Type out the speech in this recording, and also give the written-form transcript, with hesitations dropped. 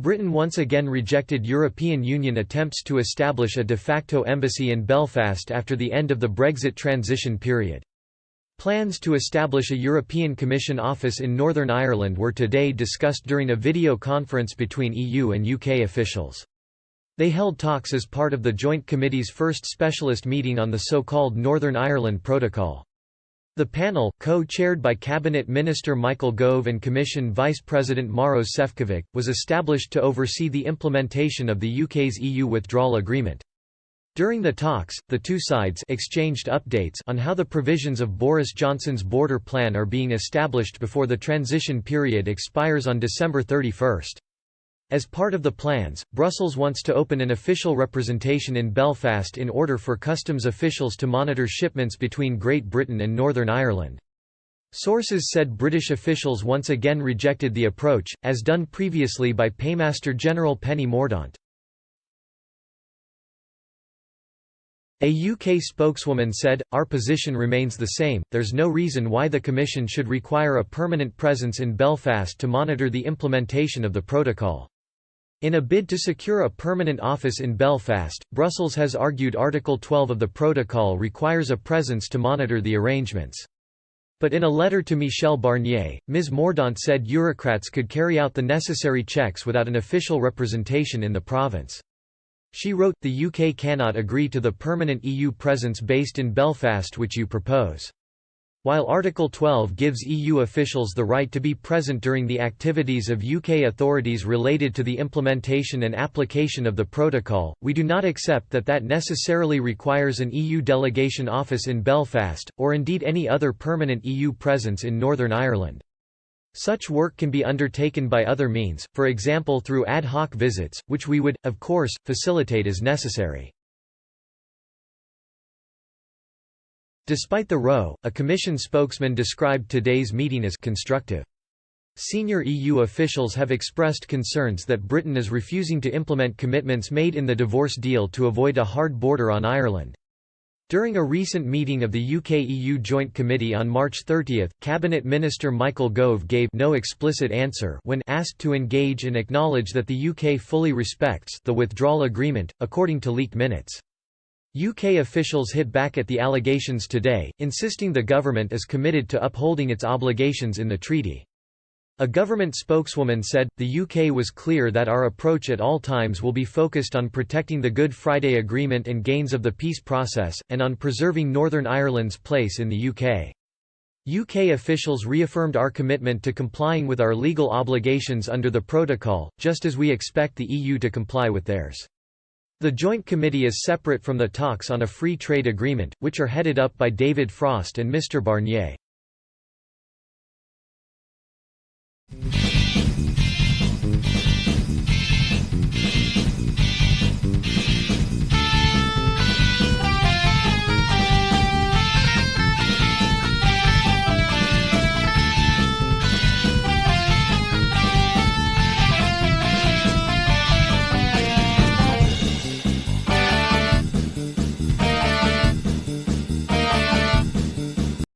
Britain once again rejected European Union attempts to establish a de facto embassy in Belfast after the end of the Brexit transition period. Plans to establish a European Commission office in Northern Ireland were today discussed during a video conference between EU and UK officials. They held talks as part of the Joint Committee's first specialist meeting on the so-called Northern Ireland Protocol. The panel, co-chaired by Cabinet Minister Michael Gove and Commission Vice President Maros Sefcovic, was established to oversee the implementation of the UK's EU withdrawal agreement. During the talks, the two sides exchanged updates on how the provisions of Boris Johnson's border plan are being established before the transition period expires on December 31. As part of the plans, Brussels wants to open an official representation in Belfast in order for customs officials to monitor shipments between Great Britain and Northern Ireland. Sources said British officials once again rejected the approach, as done previously by Paymaster General Penny Mordaunt. A UK spokeswoman said, "Our position remains the same, there's no reason why the Commission should require a permanent presence in Belfast to monitor the implementation of the protocol." In a bid to secure a permanent office in Belfast, Brussels has argued Article 12 of the protocol requires a presence to monitor the arrangements. But in a letter to Michel Barnier, Ms. Mordaunt said bureaucrats could carry out the necessary checks without an official representation in the province. She wrote, "The UK cannot agree to the permanent EU presence based in Belfast which you propose. While Article 12 gives EU officials the right to be present during the activities of UK authorities related to the implementation and application of the protocol, we do not accept that that necessarily requires an EU delegation office in Belfast, or indeed any other permanent EU presence in Northern Ireland. Such work can be undertaken by other means, for example through ad hoc visits, which we would, of course, facilitate as necessary." Despite the row, a Commission spokesman described today's meeting as constructive. Senior EU officials have expressed concerns that Britain is refusing to implement commitments made in the divorce deal to avoid a hard border on Ireland. During a recent meeting of the UK-EU Joint Committee on March 30, Cabinet Minister Michael Gove gave no explicit answer when asked to engage and acknowledge that the UK fully respects the withdrawal agreement, according to leaked minutes. UK officials hit back at the allegations today, insisting the government is committed to upholding its obligations in the treaty. A government spokeswoman said, "The UK was clear that our approach at all times will be focused on protecting the Good Friday Agreement and gains of the peace process, and on preserving Northern Ireland's place in the UK. UK officials reaffirmed our commitment to complying with our legal obligations under the protocol, just as we expect the EU to comply with theirs." The Joint Committee is separate from the talks on a free trade agreement, which are headed up by David Frost and Mr Barnier.